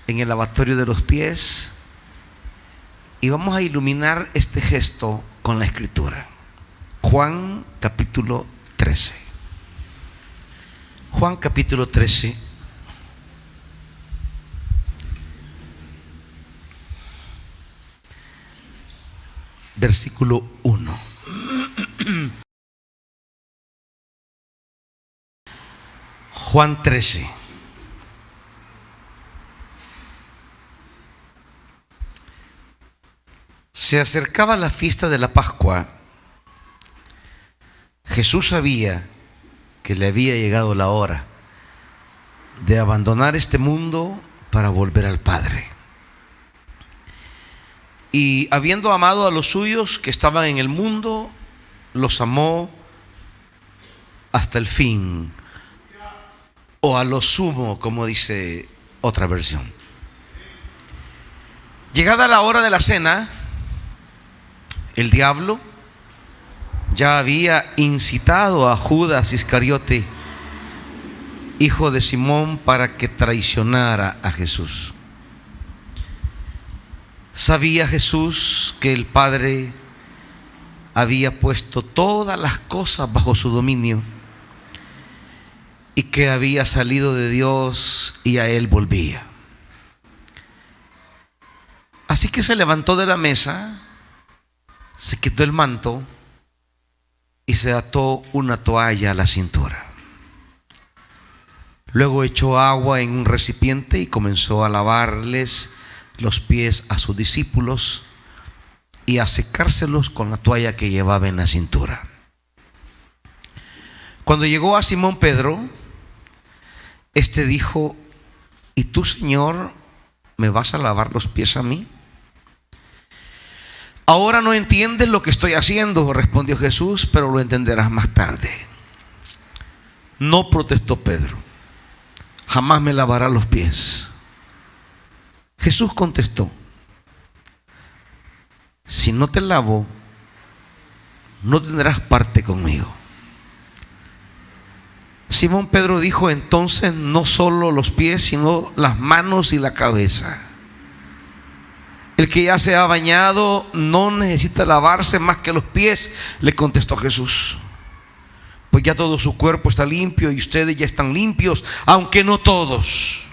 en el lavatorio de los pies y vamos a iluminar este gesto con la escritura. Juan capítulo 13. Juan capítulo 13. Versículo 1. Juan 13. Se acercaba la fiesta de la Pascua. Jesús sabía que le había llegado la hora de abandonar este mundo para volver al Padre. Y habiendo amado a los suyos que estaban en el mundo, los amó hasta el fin, o a lo sumo, como dice otra versión. Llegada la hora de la cena, el diablo ya había incitado a Judas Iscariote, hijo de Simón, para que traicionara a Jesús. Sabía Jesús que el Padre había puesto todas las cosas bajo su dominio y que había salido de Dios y a Él volvía. Así que se levantó de la mesa, se quitó el manto y se ató una toalla a la cintura. Luego echó agua en un recipiente y comenzó a lavarles los pies a sus discípulos y a secárselos con la toalla que llevaba en la cintura. Cuando llegó a Simón Pedro, este dijo: ¿Y tú, Señor, me vas a lavar los pies a mí? Ahora no entiendes lo que estoy haciendo, respondió Jesús, pero lo entenderás más tarde. No protestó Pedro: jamás me lavarás los pies. Jesús contestó: si no te lavo, no tendrás parte conmigo. Simón Pedro dijo entonces: no solo los pies, sino las manos y la cabeza. El que ya se ha bañado no necesita lavarse más que los pies, le contestó Jesús, pues ya todo su cuerpo está limpio y ustedes ya están limpios, aunque no todos.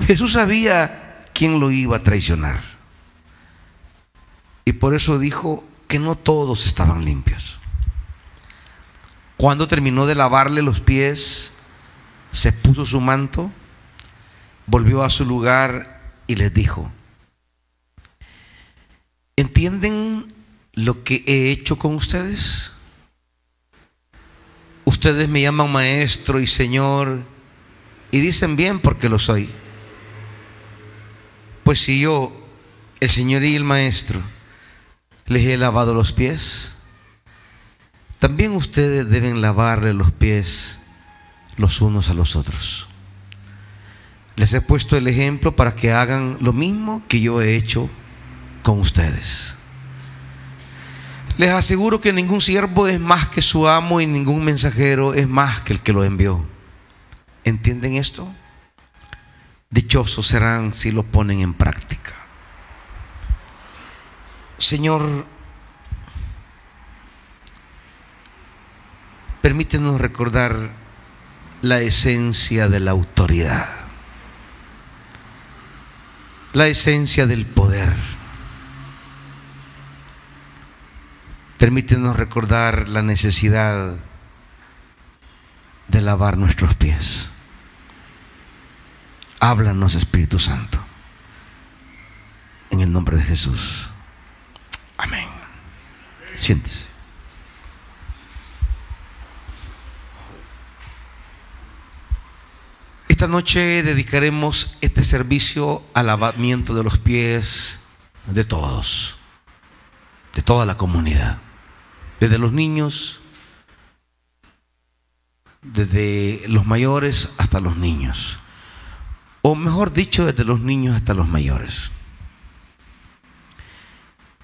Jesús sabía quién lo iba a traicionar y por eso dijo que no todos estaban limpios. Cuando terminó de lavarle los pies, se puso su manto, volvió a su lugar y les dijo: ¿entienden lo que he hecho con ustedes? Ustedes me llaman maestro y señor y dicen bien porque lo soy. Pues si yo, el Señor y el Maestro, les he lavado los pies, también ustedes deben lavarle los pies los unos a los otros. Les he puesto el ejemplo para que hagan lo mismo que yo he hecho con ustedes. Les aseguro que ningún siervo es más que su amo y ningún mensajero es más que el que lo envió. ¿Entienden esto? Dichosos serán si lo ponen en práctica. Señor, permítenos recordar la esencia de la autoridad, la esencia del poder. Permítenos recordar la necesidad de lavar nuestros pies. Háblanos, Espíritu Santo, en el nombre de Jesús. Amén. Siéntese. Esta noche dedicaremos este servicio al lavamiento de los pies de todos, de toda la comunidad, desde los niños, desde los mayores hasta los niños, o mejor dicho, desde los niños hasta los mayores.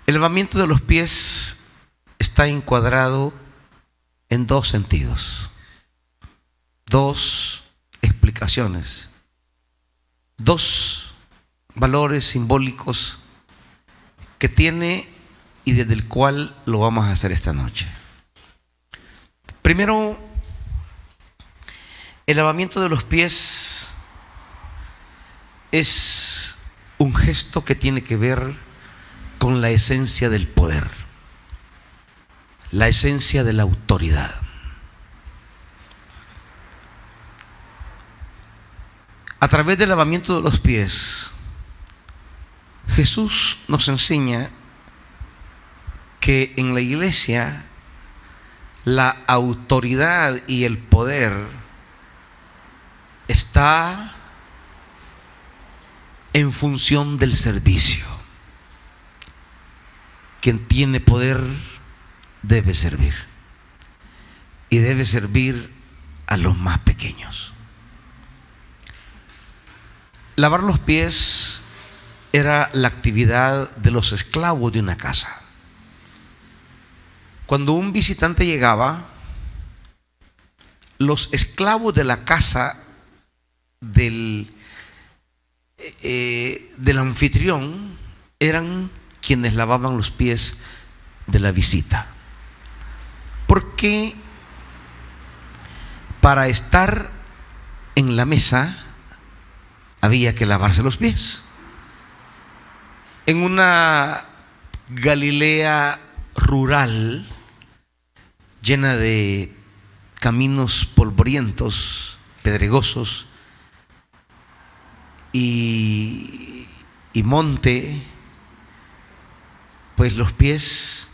El lavamiento de los pies está encuadrado en dos sentidos, dos explicaciones dos valores simbólicos que tiene y desde el cual lo vamos a hacer esta noche. Primero, el lavamiento de los pies es un gesto que tiene que ver con la esencia del poder, la esencia de la autoridad. A través del lavamiento de los pies, Jesús nos enseña que en la iglesia la autoridad y el poder está en función del servicio. Quien tiene poder debe servir, y debe servir a los más pequeños. Lavar los pies era la actividad de los esclavos de una casa. Cuando un visitante llegaba, los esclavos de la casa del anfitrión eran quienes lavaban los pies de la visita. Porque para estar en la mesa había que lavarse los pies. En una Galilea rural, llena de caminos polvorientos, pedregosos y monte, pues los pies,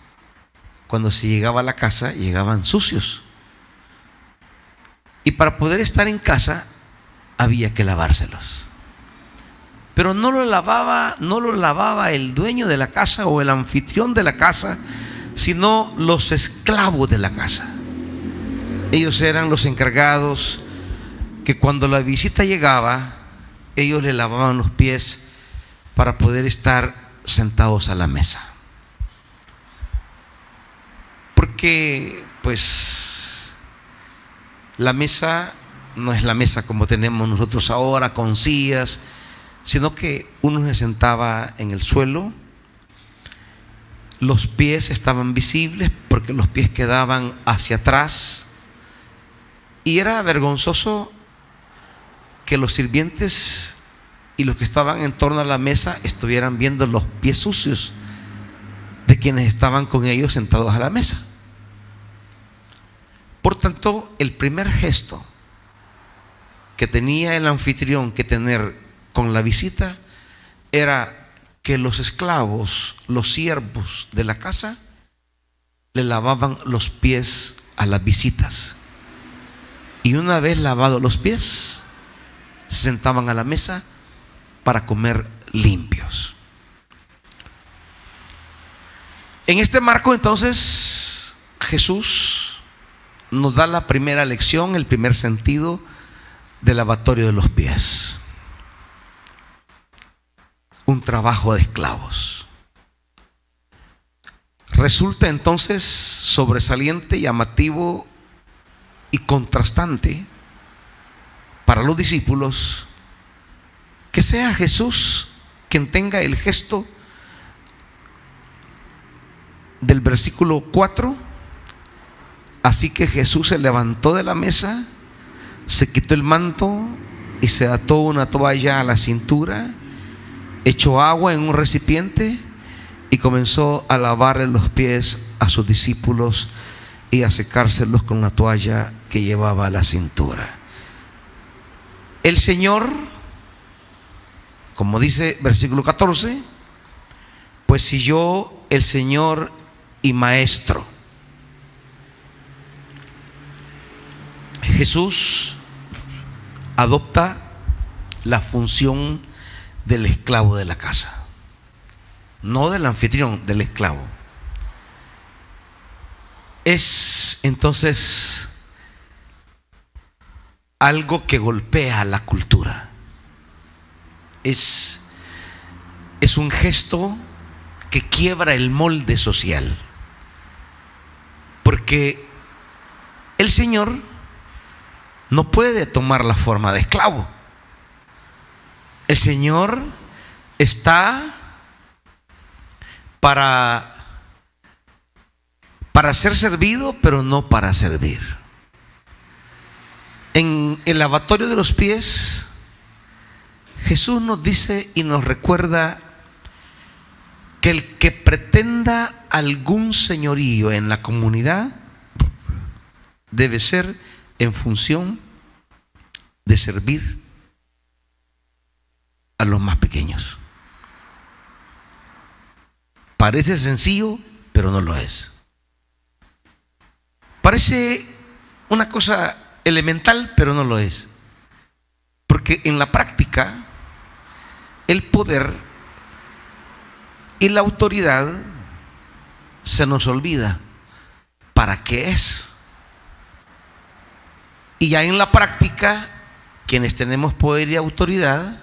cuando se llegaba a la casa, llegaban sucios. Y para poder estar en casa había que lavárselos. Pero no lo lavaba el dueño de la casa o el anfitrión de la casa, sino los esclavos de la casa. Ellos eran los encargados que cuando la visita llegaba, ellos le lavaban los pies para poder estar sentados a la mesa. Porque pues la mesa no es la mesa como tenemos nosotros ahora con sillas, sino que uno se sentaba en el suelo. Los pies estaban visibles porque los pies quedaban hacia atrás, y era vergonzoso que los sirvientes y los que estaban en torno a la mesa estuvieran viendo los pies sucios de quienes estaban con ellos sentados a la mesa. Por tanto, el primer gesto que tenía el anfitrión que tener con la visita era que los esclavos, los siervos de la casa, le lavaban los pies a las visitas. Y una vez lavados los pies, se sentaban a la mesa para comer limpios. En este marco, entonces, Jesús nos da la primera lección, el primer sentido del lavatorio de los pies. Un trabajo de esclavos. Resulta entonces sobresaliente, llamativo y contrastante para los discípulos que sea Jesús quien tenga el gesto del versículo 4. Así que Jesús se levantó de la mesa, se quitó el manto y se ató una toalla a la cintura, echó agua en un recipiente y comenzó a lavarle los pies a sus discípulos y a secárselos con la toalla que llevaba a la cintura. El Señor, como dice versículo 14, pues si yo, el Señor y Maestro. Jesús adopta la función del esclavo de la casa, no del anfitrión, del esclavo. Es entonces algo que golpea la cultura. Es un gesto que quiebra el molde social, porque el Señor no puede tomar la forma de esclavo. El Señor está para ser servido, pero no para servir. En el lavatorio de los pies, Jesús nos dice y nos recuerda que el que pretenda algún señorío en la comunidad debe ser en función de servir a los más pequeños. Parece sencillo, pero no lo es. Parece una cosa elemental, pero no lo es. Porque en la práctica, el poder y la autoridad se nos olvida para qué es. Y ya en la práctica, quienes tenemos poder y autoridad,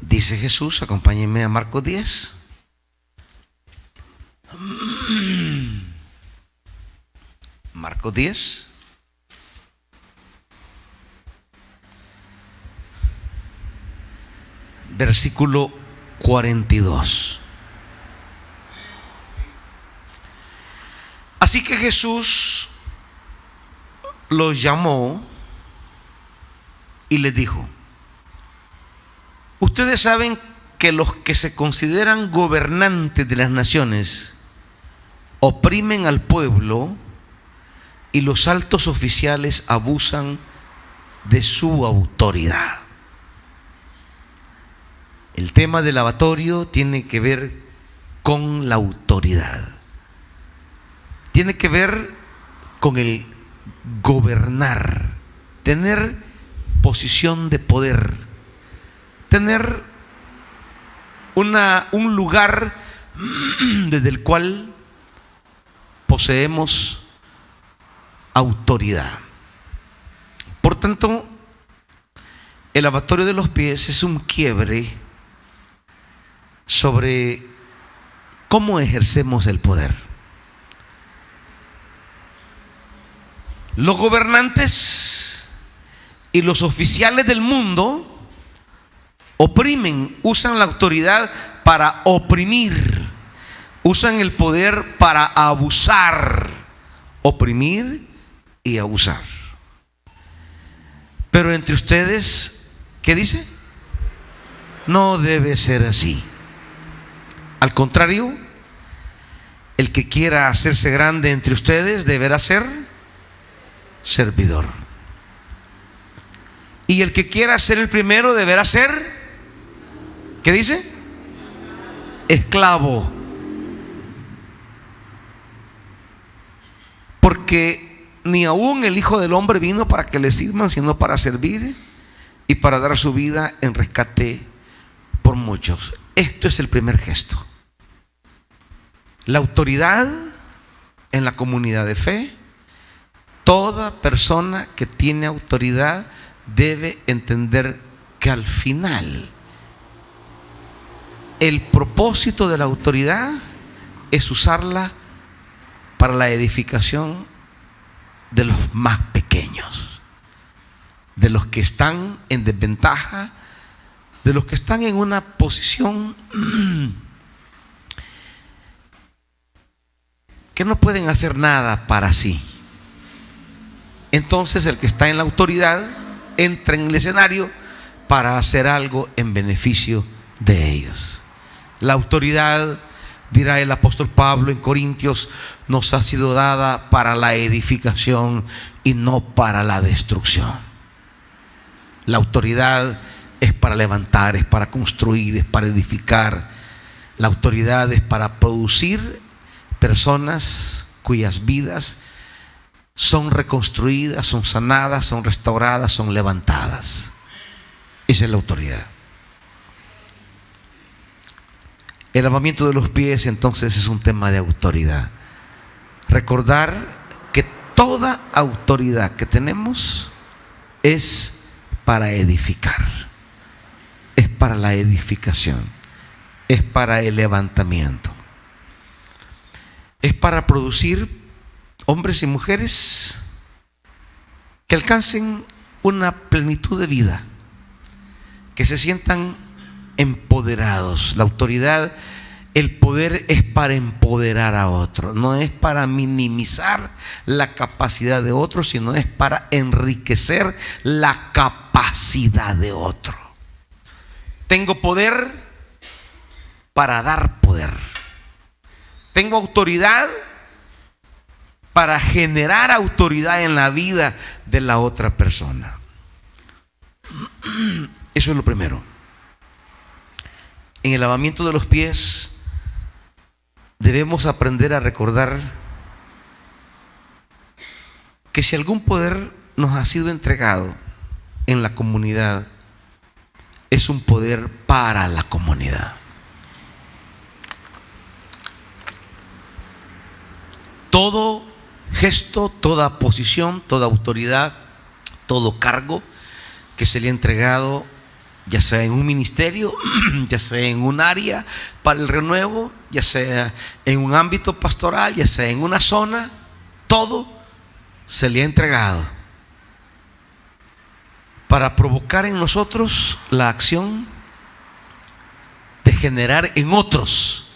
dice Jesús, acompáñenme a Marcos 10. Marcos 10. Versículo 42. Así que Jesús los llamó y les dijo: ustedes saben que los que se consideran gobernantes de las naciones oprimen al pueblo y los altos oficiales abusan de su autoridad. El tema del lavatorio tiene que ver con la autoridad. Tiene que ver con el gobernar, tener posición de poder, tener un lugar desde el cual poseemos autoridad. Por tanto, el lavatorio de los pies es un quiebre sobre cómo ejercemos el poder. Los gobernantes y los oficiales del mundo oprimen, usan la autoridad para oprimir, usan el poder para abusar, oprimir y abusar. Pero entre ustedes, ¿qué dice? No debe ser así. Al contrario, el que quiera hacerse grande entre ustedes deberá ser servidor. Y el que quiera ser el primero deberá ser, ¿qué dice? Esclavo. Porque ni aún el Hijo del Hombre vino para que le sirvan, sino para servir y para dar su vida en rescate por muchos. Esto es el primer gesto. La autoridad en la comunidad de fe. Toda persona que tiene autoridad debe entender que al final el propósito de la autoridad es usarla para la edificación de los más pequeños, de los que están en desventaja, de los que están en una posición que no pueden hacer nada para sí. Entonces el que está en la autoridad entra en el escenario para hacer algo en beneficio de ellos. La autoridad, dirá el apóstol Pablo en Corintios, nos ha sido dada para la edificación y no para la destrucción. La autoridad es para levantar, es para construir, es para edificar. La autoridad es para producir personas cuyas vidas son reconstruidas, son sanadas, son restauradas, son levantadas. Esa es la autoridad. El lavamiento de los pies entonces es un tema de autoridad. Recordar que toda autoridad que tenemos es para edificar, es para la edificación, es para el levantamiento, es para producir hombres y mujeres que alcancen una plenitud de vida, que se sientan empoderados. La autoridad, el poder es para empoderar a otro, no es para minimizar la capacidad de otro, sino es para enriquecer la capacidad de otro. Tengo poder para dar poder. Tengo autoridad para generar autoridad en la vida de la otra persona. Eso es lo primero. En el lavamiento de los pies debemos aprender a recordar que si algún poder nos ha sido entregado en la comunidad, es un poder para la comunidad. Todo gesto, toda posición, toda autoridad, todo cargo que se le ha entregado, ya sea en un ministerio, ya sea en un área para el renuevo, ya sea en un ámbito pastoral, ya sea en una zona, todo se le ha entregado para provocar en nosotros la acción de generar en otros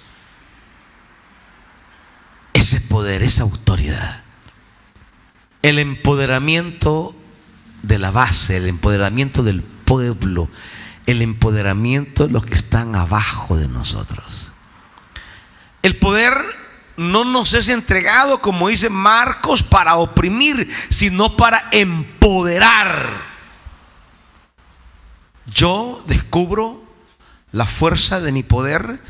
ese poder, esa autoridad. El empoderamiento de la base, el empoderamiento del pueblo, el empoderamiento de los que están abajo de nosotros. El poder no nos es entregado, como dice Marcos, para oprimir, sino para empoderar. Yo descubro la fuerza de mi poder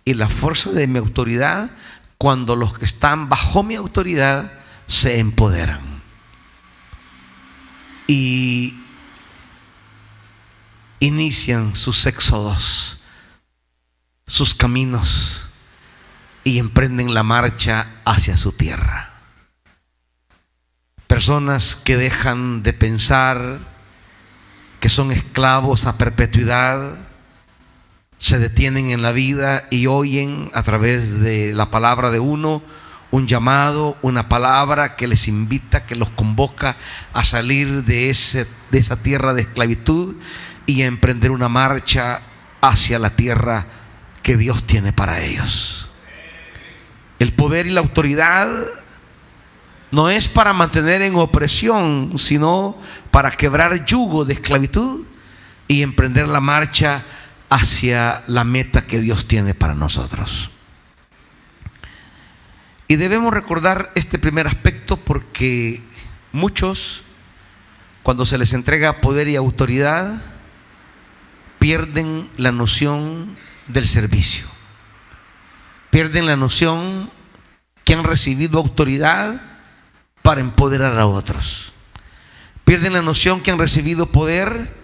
y la fuerza de mi autoridad cuando los que están bajo mi autoridad se empoderan y inician sus éxodos, sus caminos, y emprenden la marcha hacia su tierra. Personas que dejan de pensar que son esclavos a perpetuidad, se detienen en la vida y oyen a través de la palabra de uno un llamado, una palabra que les invita, que los convoca a salir de esa tierra de esclavitud y a emprender una marcha hacia la tierra que Dios tiene para ellos. El poder y la autoridad no es para mantener en opresión, sino para quebrar yugo de esclavitud y emprender la marcha hacia la meta que Dios tiene para nosotros. Y debemos recordar este primer aspecto porque muchos, cuando se les entrega poder y autoridad, pierden la noción del servicio. Pierden la noción que han recibido autoridad para empoderar a otros. Pierden la noción que han recibido poder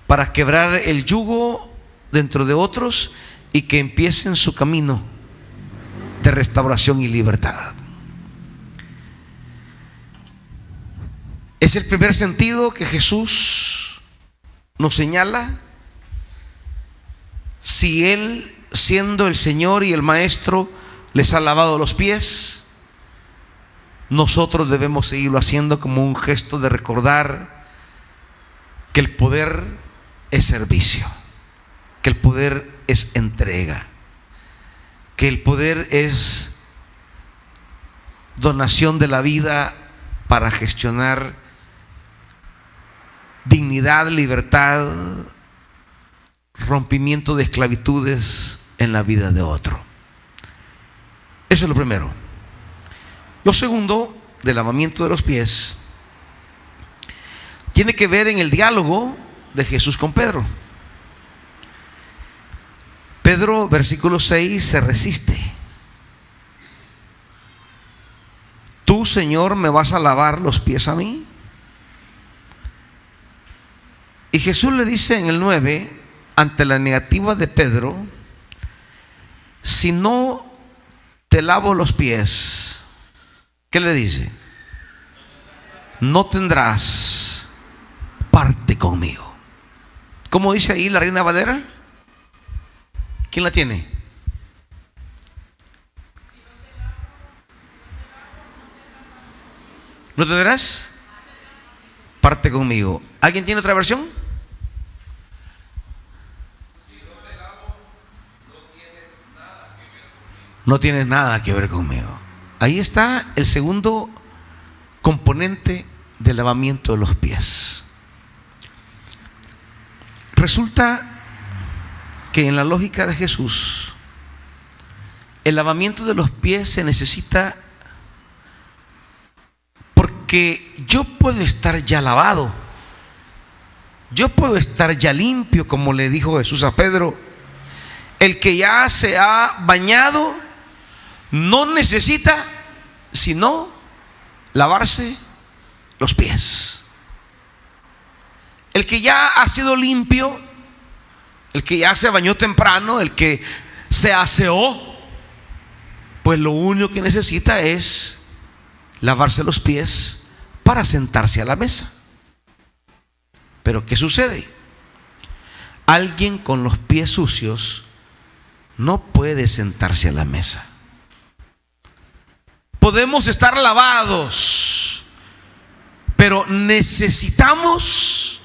para quebrar el yugo dentro de otros y que empiecen su camino de restauración y libertad. Es el primer sentido que Jesús nos señala. Si Él, siendo el Señor y el Maestro, les ha lavado los pies, nosotros debemos seguirlo haciendo como un gesto de recordar que el poder es servicio, que el poder es entrega, que el poder es donación de la vida para gestionar dignidad, libertad, rompimiento de esclavitudes en la vida de otro. Eso es lo primero. Lo segundo, del lavamiento de los pies, tiene que ver en el diálogo de Jesús con Pedro. Pedro, versículo 6, se resiste. ¿Tú, Señor, me vas a lavar los pies a mí? Y Jesús le dice en el 9, ante la negativa de Pedro: si no te lavo los pies, ¿qué le dice? No tendrás parte conmigo. ¿Cómo dice ahí la Reina Valera? ¿Quién la tiene? ¿No tendrás parte conmigo? ¿Alguien tiene otra versión? no tienes nada que ver conmigo. Ahí está el segundo componente del lavamiento de los pies. Resulta que en la lógica de Jesús, el lavamiento de los pies se necesita porque yo puedo estar ya lavado, yo puedo estar ya limpio, como le dijo Jesús a Pedro. El que ya se ha bañado no necesita sino lavarse los pies. El que ya ha sido limpio, el que ya se bañó temprano, el que se aseó, pues lo único que necesita es lavarse los pies para sentarse a la mesa. Pero ¿qué sucede? Alguien con los pies sucios no puede sentarse a la mesa. Podemos estar lavados, pero necesitamos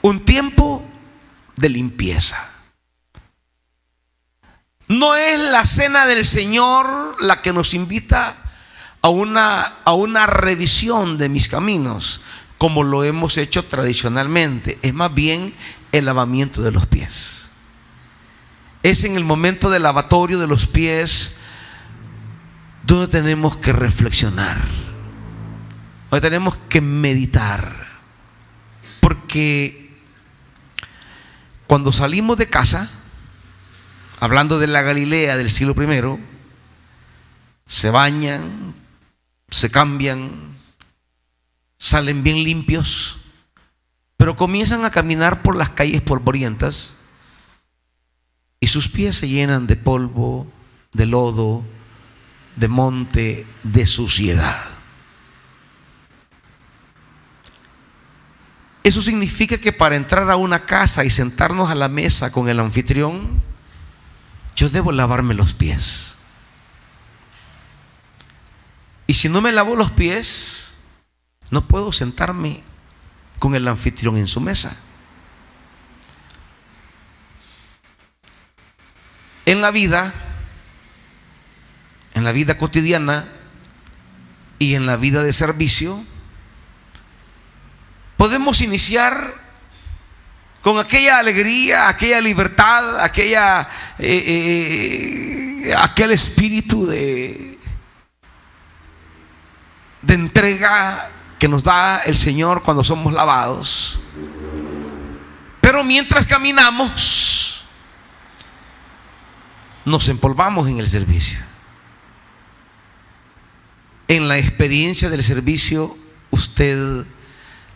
un tiempo de limpieza. No es la cena del Señor la que nos invita a una revisión de mis caminos, como lo hemos hecho tradicionalmente. Es más bien el lavamiento de los pies. Es en el momento del lavatorio de los pies donde tenemos que reflexionar, donde tenemos que meditar. Porque cuando salimos de casa, hablando de la Galilea del siglo I, se bañan, se cambian, salen bien limpios, pero comienzan a caminar por las calles polvorientas y sus pies se llenan de polvo, de lodo, de monte, de suciedad. Eso significa que para entrar a una casa y sentarnos a la mesa con el anfitrión, yo debo lavarme los pies. Y si no me lavo los pies, no puedo sentarme con el anfitrión en su mesa. En la vida cotidiana y en la vida de servicio, podemos iniciar con aquella alegría, aquella libertad, aquel espíritu de entrega que nos da el Señor cuando somos lavados. Pero mientras caminamos, nos empolvamos en el servicio. En la experiencia del servicio, usted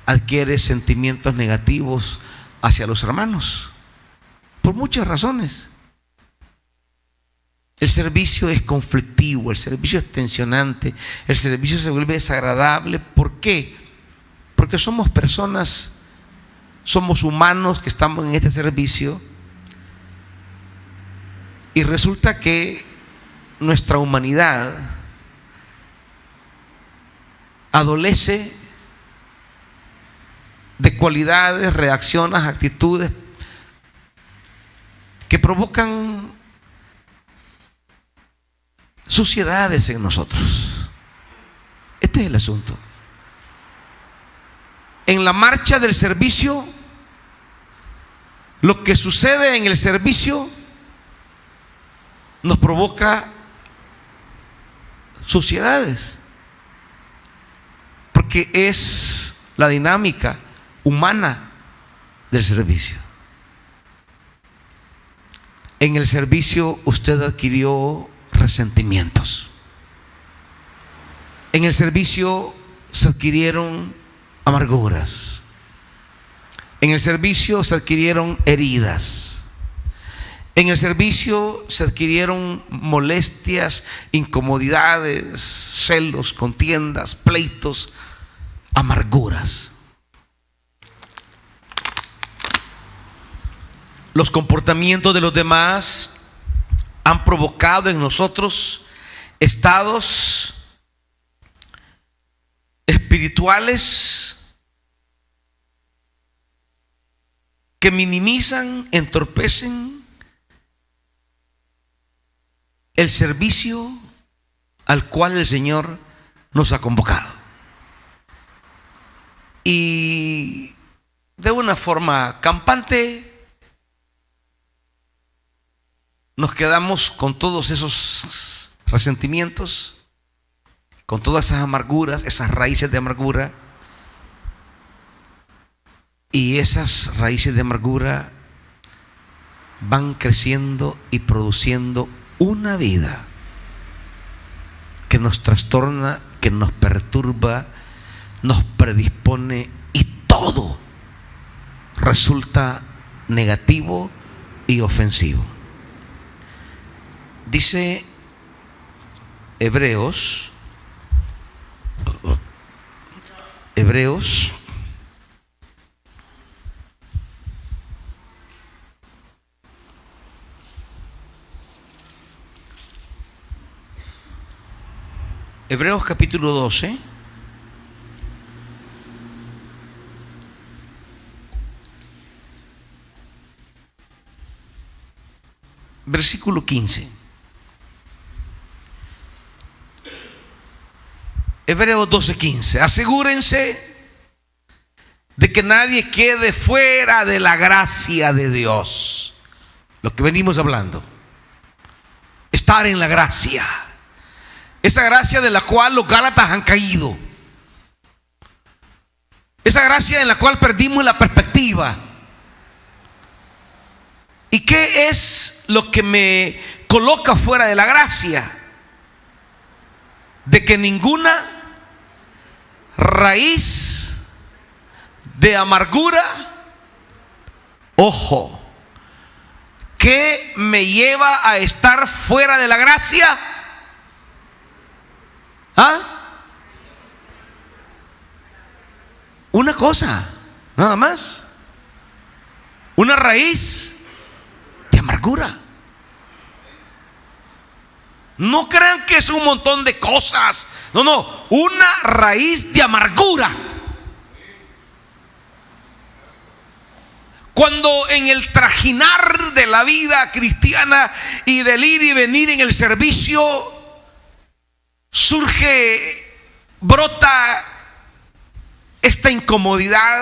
adquiere sentimientos negativos hacia los hermanos, por muchas razones. El servicio es conflictivo, el servicio es tensionante, el servicio se vuelve desagradable. ¿Por qué? Porque somos personas, somos humanos que estamos en este servicio, y resulta que nuestra humanidad adolece de cualidades, reacciones, actitudes que provocan suciedades en nosotros. Este es el asunto. En la marcha del servicio, lo que sucede en el servicio nos provoca suciedades, porque es la dinámica humana del servicio. En el servicio usted adquirió resentimientos. En el servicio se adquirieron amarguras. En el servicio se adquirieron heridas. En el servicio se adquirieron molestias, incomodidades, celos, contiendas, pleitos, amarguras. Los comportamientos de los demás han provocado en nosotros estados espirituales que minimizan, entorpecen el servicio al cual el Señor nos ha convocado. Y de una forma campante nos quedamos con todos esos resentimientos, con todas esas amarguras, esas raíces de amargura. Y esas raíces de amargura van creciendo y produciendo una vida que nos trastorna, que nos perturba, nos predispone, y todo resulta negativo y ofensivo. Dice Hebreos capítulo 12, versículo 15. Hebreos 12:15. Asegúrense de que nadie quede fuera de la gracia de Dios. Lo que venimos hablando. Estar en la gracia. Esa gracia de la cual los Gálatas han caído. Esa gracia en la cual perdimos la perspectiva. ¿Y qué es lo que me coloca fuera de la gracia? De que ninguna raíz de amargura, ojo, ¿qué me lleva a estar fuera de la gracia? Una cosa, nada más. Una raíz de amargura. No crean que es un montón de cosas. No, una raíz de amargura. Cuando en el trajinar de la vida cristiana y del ir y venir en el servicio brota esta incomodidad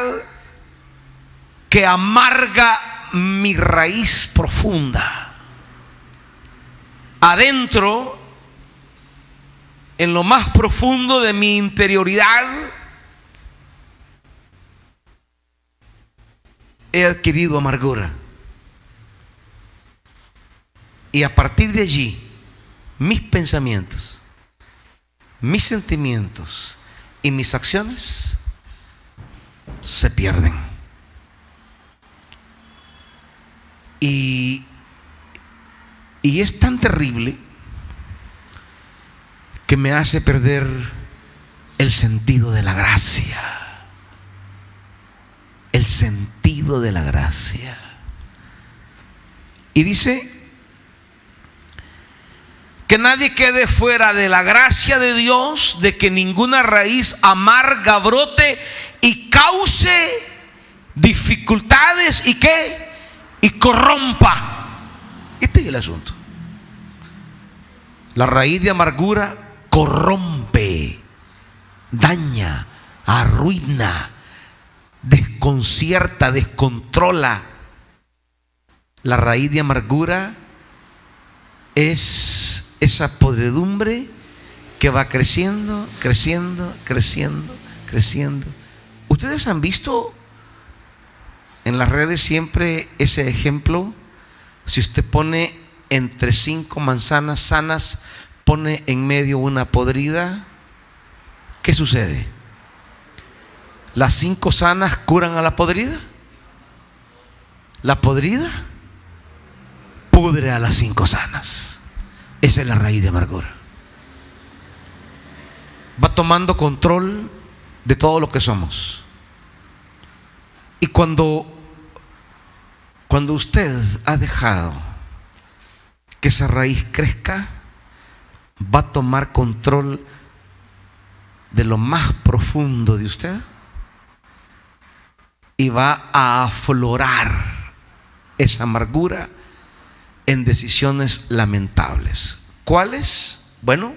que amarga mi raíz profunda. Adentro, en lo más profundo de mi interioridad, he adquirido amargura. Y a partir de allí, mis pensamientos, mis sentimientos y mis acciones se pierden. Y es tan terrible que me hace perder el sentido de la gracia. El sentido de la gracia. Y dice que nadie quede fuera de la gracia de Dios, de que ninguna raíz amarga brote y cause dificultades y ¿qué? Y corrompa. Este es el asunto. La raíz de amargura corrompe, daña, arruina, desconcierta, descontrola. La raíz de amargura es esa podredumbre que va creciendo, creciendo, creciendo, creciendo. ¿Ustedes han visto en las redes siempre ese ejemplo? Si usted pone entre 5 manzanas sanas, pone en medio una podrida, ¿qué sucede? ¿Las 5 sanas curan a la podrida? La podrida pudre a las 5 sanas. Esa es la raíz de amargura. Va tomando control de todo lo que somos. Y cuando usted ha dejado que esa raíz crezca, va a tomar control de lo más profundo de usted y va a aflorar esa amargura en decisiones lamentables. ¿Cuáles? Bueno,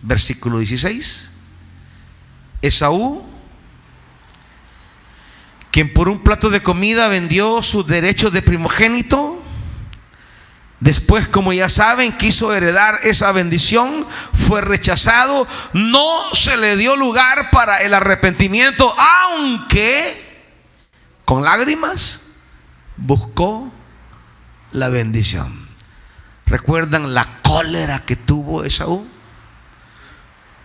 versículo 16. Esaú, quien por un plato de comida vendió su derecho de primogénito, después, como ya saben, quiso heredar esa bendición, fue rechazado, no se le dio lugar para el arrepentimiento, aunque con lágrimas buscó la bendición. ¿Recuerdan la cólera que tuvo Esaú?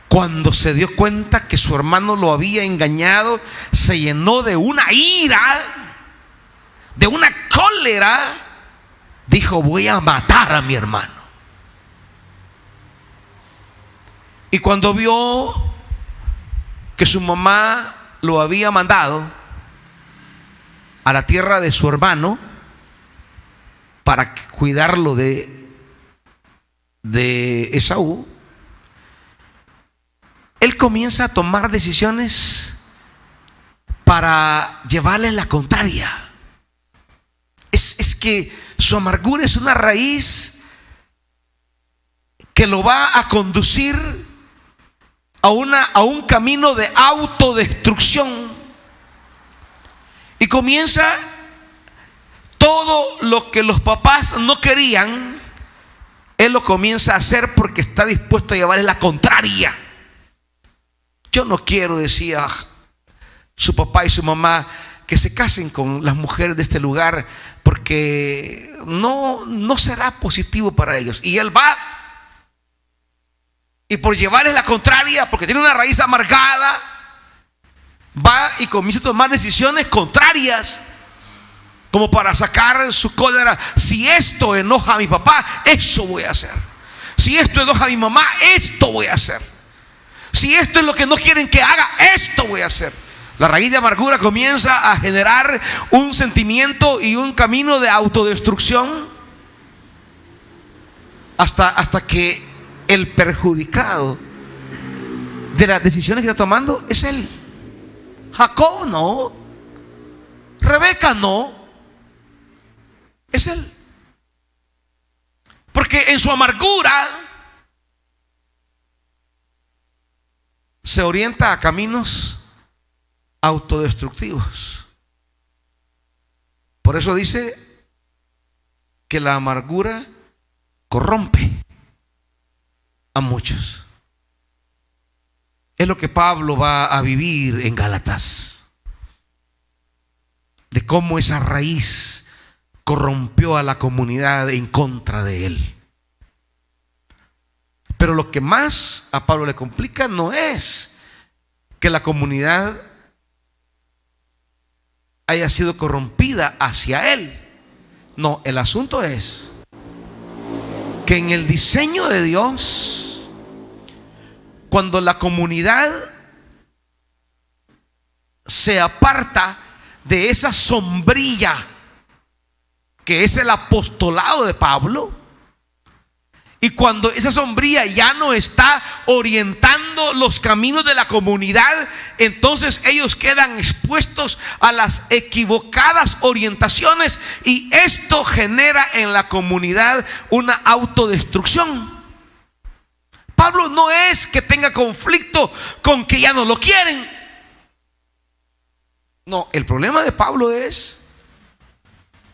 Cuando se dio cuenta que su hermano lo había engañado, se llenó de una ira, de una cólera. Dijo: voy a matar a mi hermano. Y cuando vio que su mamá lo había mandado a la tierra de su hermano para cuidarlo de Esaú, él comienza a tomar decisiones para llevarle la contraria. Es que su amargura es una raíz que lo va a conducir a un camino de autodestrucción. Y comienza todo lo que los papás no querían, él lo comienza a hacer porque está dispuesto a llevarle la contraria. Yo no quiero, decía su papá y su mamá, que se casen con las mujeres de este lugar, porque no será positivo para ellos. Y él va, y por llevarles la contraria, porque tiene una raíz amargada, va y comienza a tomar decisiones contrarias, como para sacar su cólera. Si esto enoja a mi papá, eso voy a hacer. Si esto enoja a mi mamá, esto voy a hacer. Si esto es lo que no quieren que haga, esto voy a hacer. La raíz de amargura comienza a generar un sentimiento y un camino de autodestrucción, hasta que el perjudicado de las decisiones que está tomando es él. Jacob no, Rebeca no, es él. Porque en su amargura se orienta a caminos autodestructivos. Por eso dice que la amargura corrompe a muchos. Es lo que Pablo va a vivir en Gálatas, de cómo esa raíz corrompió a la comunidad en contra de él. Pero lo que más a Pablo le complica no es que la comunidad haya sido corrompida hacia él. No, el asunto es que en el diseño de Dios, cuando la comunidad se aparta de esa sombrilla que es el apostolado de Pablo, y cuando esa sombrilla ya no está orientando los caminos de la comunidad, entonces ellos quedan expuestos a las equivocadas orientaciones, y esto genera en la comunidad una autodestrucción. Pablo no es que tenga conflicto con que ya no lo quieren. No, el problema de Pablo es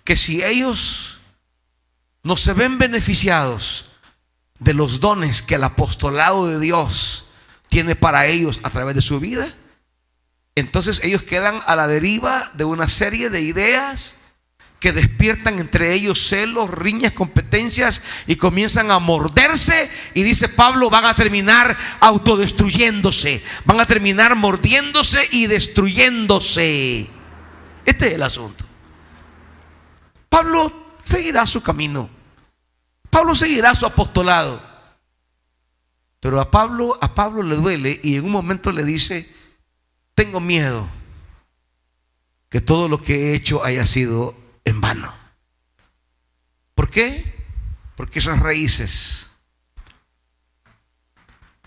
que si ellos no se ven beneficiados de los dones que el apostolado de Dios tiene para ellos a través de su vida, entonces ellos quedan a la deriva de una serie de ideas que despiertan entre ellos celos, riñas, competencias, y comienzan a morderse. Y dice Pablo, van a terminar autodestruyéndose, van a terminar mordiéndose y destruyéndose. Este es el asunto. Pablo seguirá su camino, Pablo seguirá su apostolado, pero a Pablo le duele, y en un momento le dice: tengo miedo que todo lo que he hecho haya sido en vano. ¿Por qué? Porque esas raíces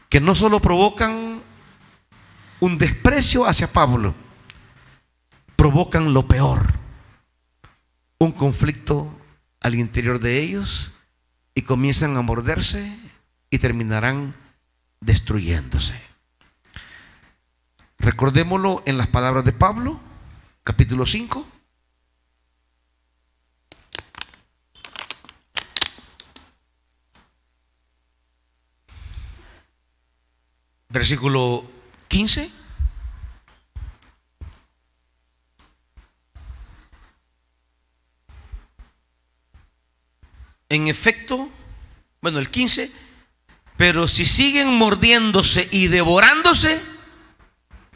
que no solo provocan un desprecio hacia Pablo, provocan lo peor, un conflicto al interior de ellos, y comienzan a morderse y terminarán destruyéndose. Recordémoslo en las palabras de Pablo, capítulo 5. Versículo 15. En efecto, bueno, el 15, pero si siguen mordiéndose y devorándose,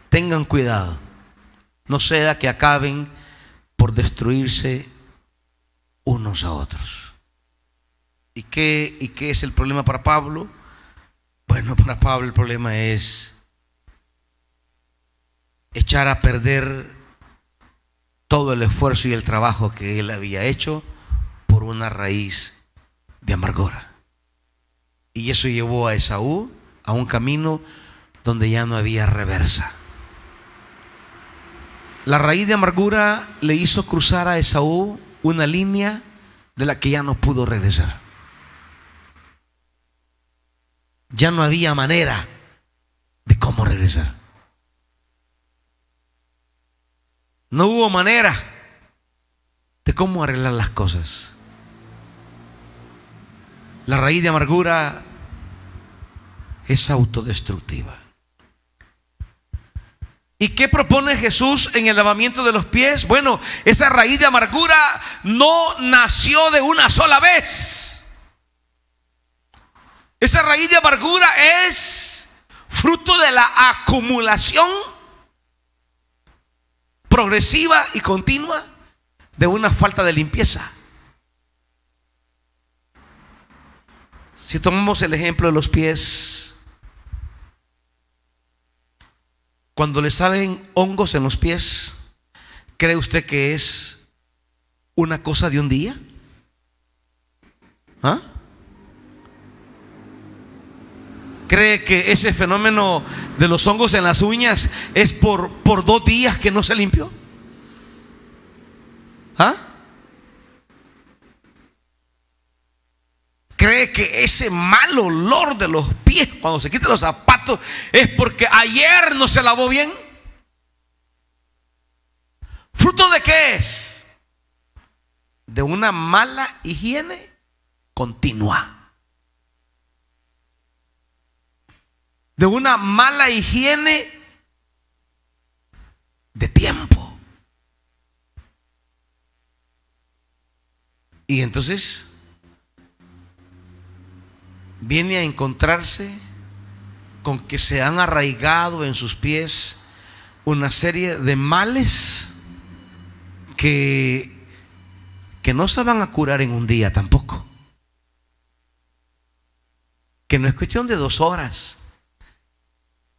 tengan cuidado, no sea que acaben por destruirse unos a otros. ¿Y qué es el problema para Pablo? Bueno, para Pablo el problema es echar a perder todo el esfuerzo y el trabajo que él había hecho por una raíz de amargura. Y eso llevó a Esaú a un camino donde ya no había reversa. La raíz de amargura le hizo cruzar a Esaú una línea de la que ya no pudo regresar. Ya no había manera de cómo regresar. No hubo manera de cómo arreglar las cosas. La raíz de amargura es autodestructiva. ¿Y qué propone Jesús en el lavamiento de los pies? Bueno, esa raíz de amargura no nació de una sola vez. Esa raíz de amargura es fruto de la acumulación progresiva y continua de una falta de limpieza. Si tomamos el ejemplo de los pies, cuando le salen hongos en los pies, ¿cree usted que es una cosa de un día? ¿Ah? ¿Cree que ese fenómeno de los hongos en las uñas es por 2 días que no se limpió? ¿Ah? ¿Cree que ese mal olor de los pies cuando se quitan los zapatos es porque ayer no se lavó bien? ¿Fruto de qué es? De una mala higiene continua. De una mala higiene de tiempo. Y entonces viene a encontrarse con que se han arraigado en sus pies una serie de males que no se van a curar en un día tampoco. Que no es cuestión de 2 horas.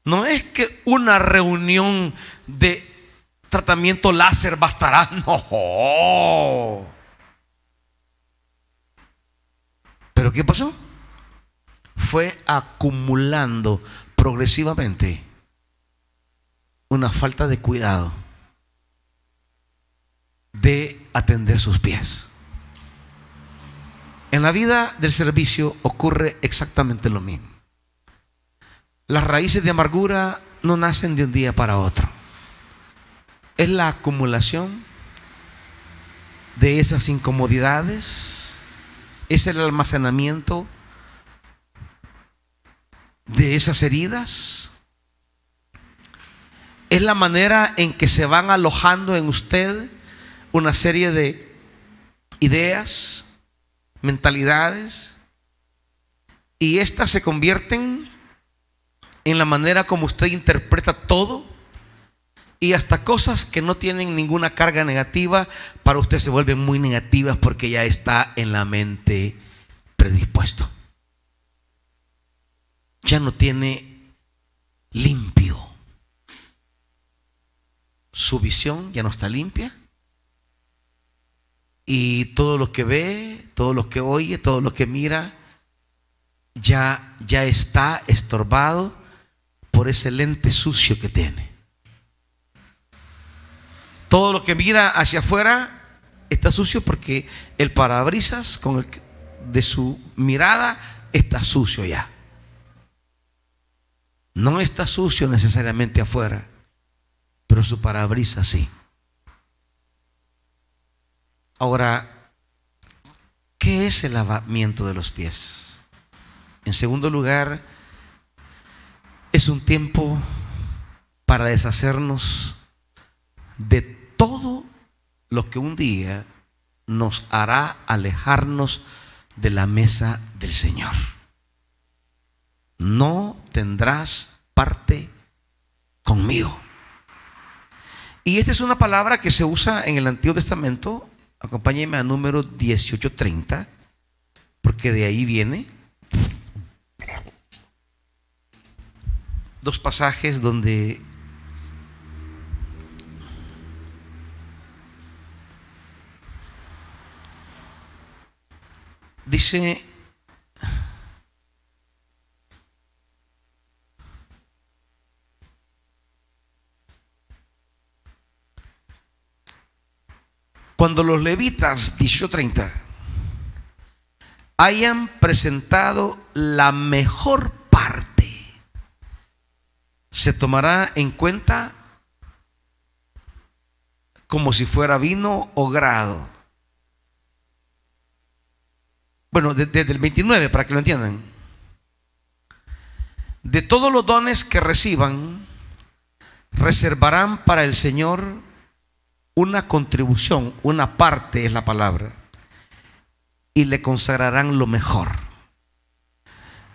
No es que una reunión de tratamiento láser bastará. No. ¿Pero qué pasó? Fue acumulando progresivamente una falta de cuidado de atender sus pies. En la vida del servicio ocurre exactamente lo mismo. Las raíces de amargura no nacen de un día para otro. Es la acumulación de esas incomodidades, es el almacenamiento de esas heridas, es la manera en que se van alojando en usted una serie de ideas, mentalidades, y estas se convierten en la manera como usted interpreta todo, y hasta cosas que no tienen ninguna carga negativa para usted se vuelven muy negativas porque ya está en la mente predispuesto. Ya no tiene limpio. Su visión ya no está limpia. Y todo lo que ve, todo lo que oye, todo lo que mira, ya está estorbado por ese lente sucio que tiene. Todo lo que mira hacia afuera está sucio porque el parabrisas con el de su mirada está sucio ya. No está sucio necesariamente afuera, pero su parabrisas sí. Ahora, ¿qué es el lavamiento de los pies? En segundo lugar, es un tiempo para deshacernos de todo lo que un día nos hará alejarnos de la mesa del Señor. No tendrás parte conmigo. Y esta es una palabra que se usa en el Antiguo Testamento. Acompáñenme a número 18:30, porque de ahí viene. Dos pasajes donde dice: cuando los levitas, 18:30, hayan presentado la mejor parte, se tomará en cuenta como si fuera vino o grado. Bueno, desde el 29, para que lo entiendan. De todos los dones que reciban, reservarán para el Señor una contribución, una parte es la palabra, y le consagrarán lo mejor.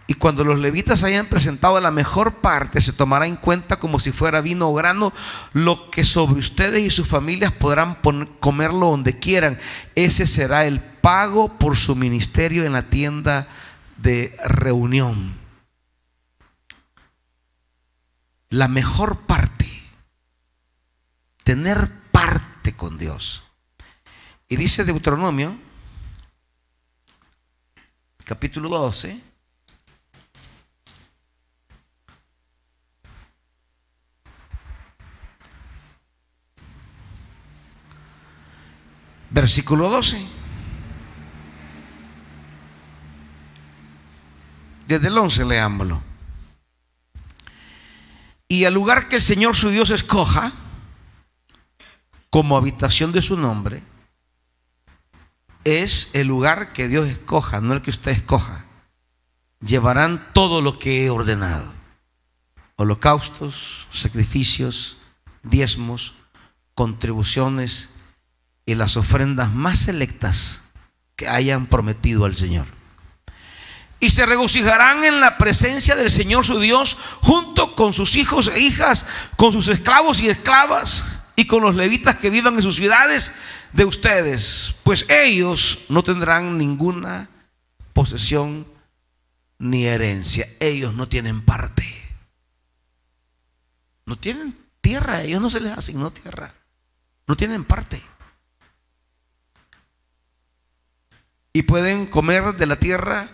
Y cuando los levitas hayan presentado la mejor parte, se tomará en cuenta como si fuera vino o grano, lo que sobre ustedes y sus familias podrán comerlo donde quieran. Ese será el pago por su ministerio en la tienda de reunión. La mejor parte, tener parte con Dios. Y dice Deuteronomio, capítulo 12, versículo 12. Desde el 11 leámoslo. Y al lugar que el Señor su Dios escoja como habitación de su nombre, es el lugar que Dios escoja, no el que usted escoja. Llevarán todo lo que he ordenado: holocaustos, sacrificios, diezmos, contribuciones y las ofrendas más selectas que hayan prometido al Señor. Y se regocijarán en la presencia del Señor su Dios, junto con sus hijos e hijas, con sus esclavos y esclavas, y con los levitas que vivan en sus ciudades de ustedes, pues ellos no tendrán ninguna posesión ni herencia. Ellos no tienen parte, no tienen tierra, ellos no se les asignó tierra, no tienen parte. Y pueden comer de la tierra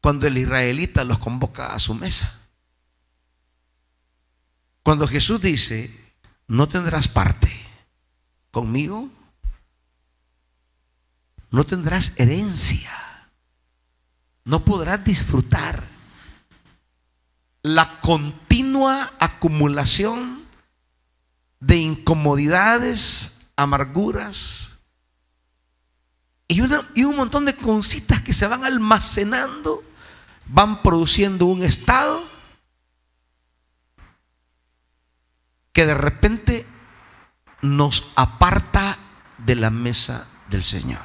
cuando el israelita los convoca a su mesa. Cuando Jesús dice: no tendrás parte conmigo, no tendrás herencia, no podrás disfrutar la continua acumulación de incomodidades, amarguras y un montón de cositas que se van almacenando, van produciendo un estado que de repente nos aparta de la mesa del Señor.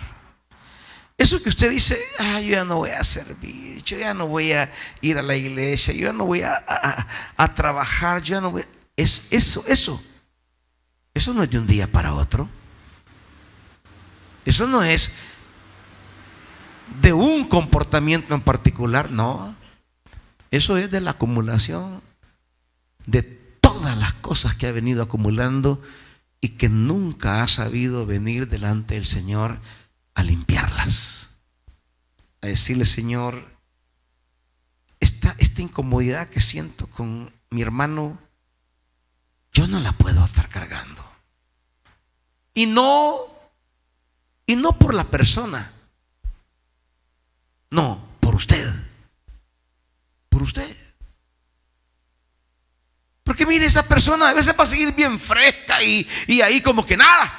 Eso que usted dice: yo ya no voy a servir, yo ya no voy a ir a la iglesia, yo ya no voy a trabajar, yo ya no voy. Eso no es de un día para otro. Eso no es de un comportamiento en particular, no. Eso es de la acumulación de todas las cosas que ha venido acumulando y que nunca ha sabido venir delante del Señor a limpiarlas, a decirle: Señor, esta incomodidad que siento con mi hermano, yo no la puedo estar cargando. Y no por la persona. mire, esa persona a veces va a seguir bien fresca y ahí como que nada.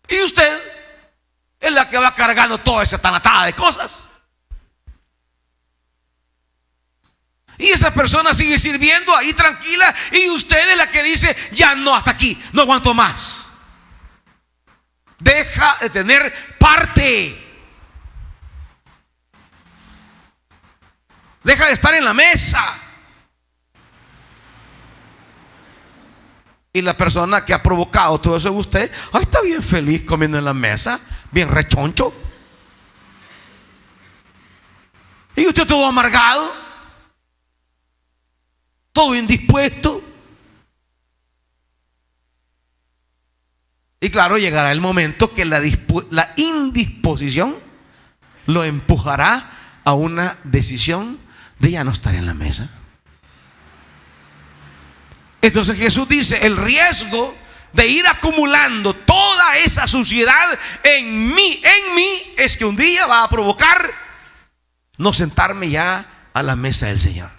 Y usted es la que va cargando toda esa tanatada de cosas. Y esa persona sigue sirviendo ahí tranquila, y usted es la que dice: ya no, hasta aquí, no aguanto más. Deja de tener parte. Deja de estar en la mesa. Y la persona que ha provocado todo eso en usted, ay, está bien feliz comiendo en la mesa, bien rechoncho. Y usted todo amargado, todo indispuesto. Y claro, llegará el momento que la indisposición lo empujará a una decisión de ya no estar en la mesa. Entonces Jesús dice: el riesgo de ir acumulando toda esa suciedad en mí es que un día va a provocar no sentarme ya a la mesa del Señor.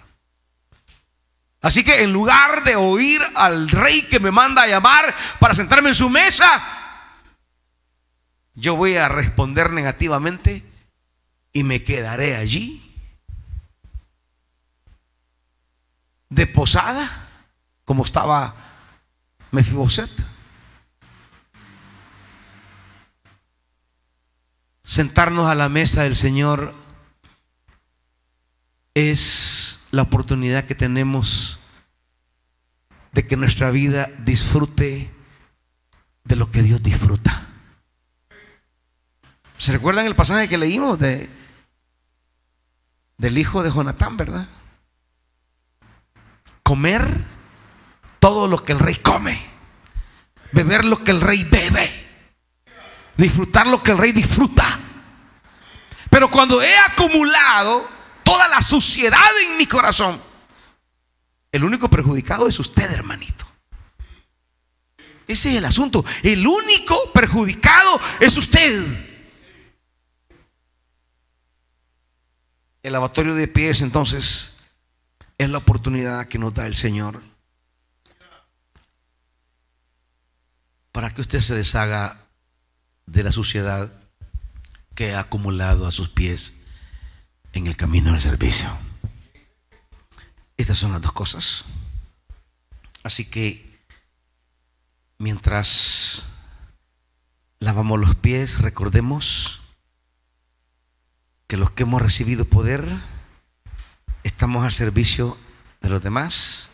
Así que en lugar de oír al Rey que me manda a llamar para sentarme en su mesa, yo voy a responder negativamente y me quedaré allí de posada, como estaba Mefiboset. Sentarnos a la mesa del Señor es la oportunidad que tenemos de que nuestra vida disfrute de lo que Dios disfruta. ¿Se recuerdan el pasaje que leímos del hijo de Jonatán, verdad? Comer todo lo que el rey come, beber lo que el rey bebe, disfrutar lo que el rey disfruta. Pero cuando he acumulado toda la suciedad en mi corazón, el único perjudicado es usted, hermanito. Ese es el asunto. El único perjudicado es usted. El lavatorio de pies, entonces, es la oportunidad que nos da el Señor para que usted se deshaga de la suciedad que ha acumulado a sus pies en el camino del servicio. Estas son las dos cosas. Así que mientras lavamos los pies, recordemos que los que hemos recibido poder estamos al servicio de los demás.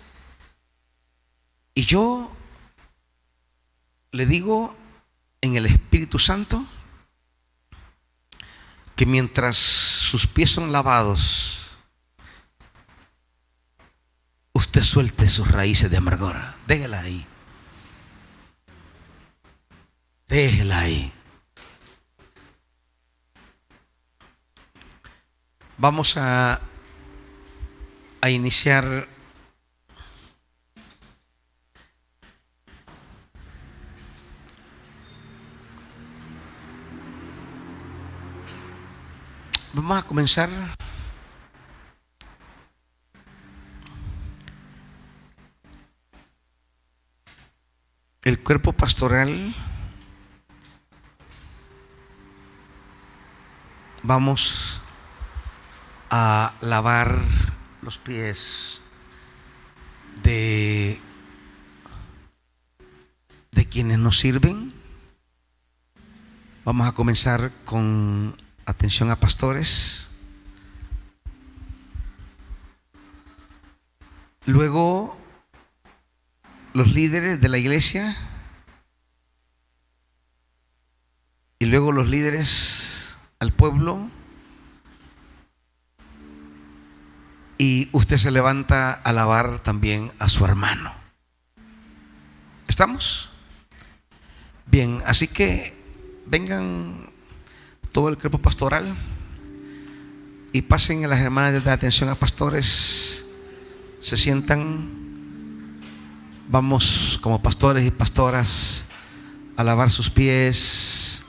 Y yo le digo en el Espíritu Santo que mientras sus pies son lavados, usted suelte sus raíces de amargura. Déjela ahí. Déjela ahí. Vamos a iniciar vamos a comenzar el cuerpo pastoral. Vamos a lavar los pies de quienes nos sirven. Vamos a comenzar con atención a pastores. Luego los líderes de la iglesia. Y luego los líderes al pueblo. Y usted se levanta a alabar también a su hermano. ¿Estamos? Bien, así que vengan todo el cuerpo pastoral y pasen a las hermanas de atención a pastores. Se sientan. Vamos como pastores y pastoras a lavar sus pies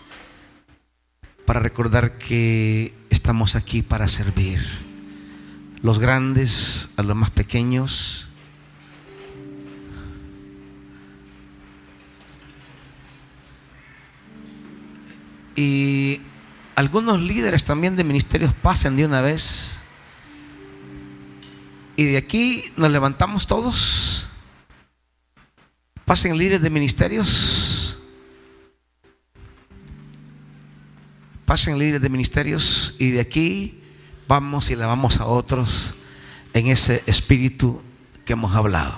para recordar que estamos aquí para servir. Los grandes a los más pequeños, Y algunos líderes también de ministerios pasen de una vez. Y de aquí nos levantamos todos. Pasen líderes de ministerios. Pasen líderes de ministerios. Y de aquí vamos y lavamos a otros en ese espíritu que hemos hablado.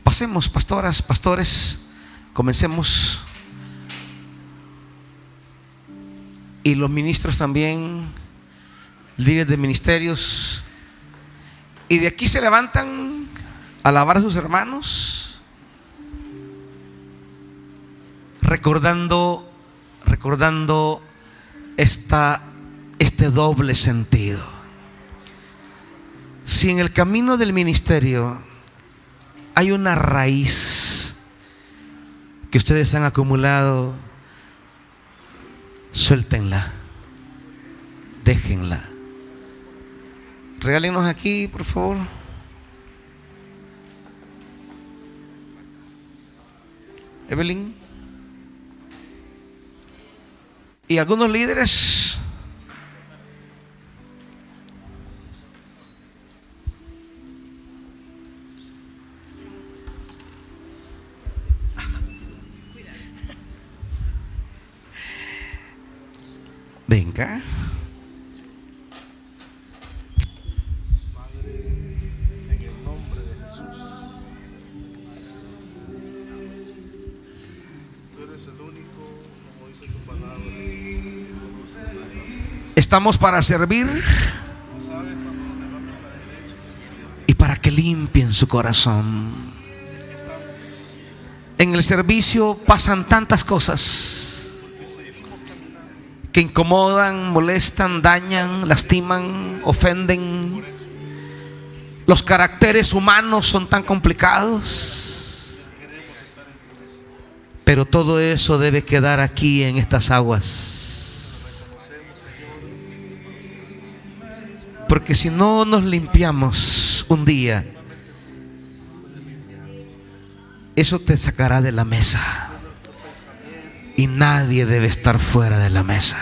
Pasemos, pastoras, pastores, comencemos. Y los ministros también, líderes de ministerios. Y de aquí se levantan a alabar a sus hermanos, recordando este doble sentido. Si en el camino del ministerio hay una raíz que ustedes han acumulado, suéltenla, déjenla. Regálenos aquí, por favor. Evelyn. Y algunos líderes. Venga. Padre, en el nombre de Jesús, tú eres el único, como dice tu palabra. Estamos para servir y para que limpien su corazón. En el servicio pasan tantas cosas que incomodan, molestan, dañan, lastiman, ofenden. Los caracteres humanos son tan complicados, pero todo eso debe quedar aquí en estas aguas, porque si no nos limpiamos un día, eso te sacará de la mesa. Y nadie debe estar fuera de la mesa.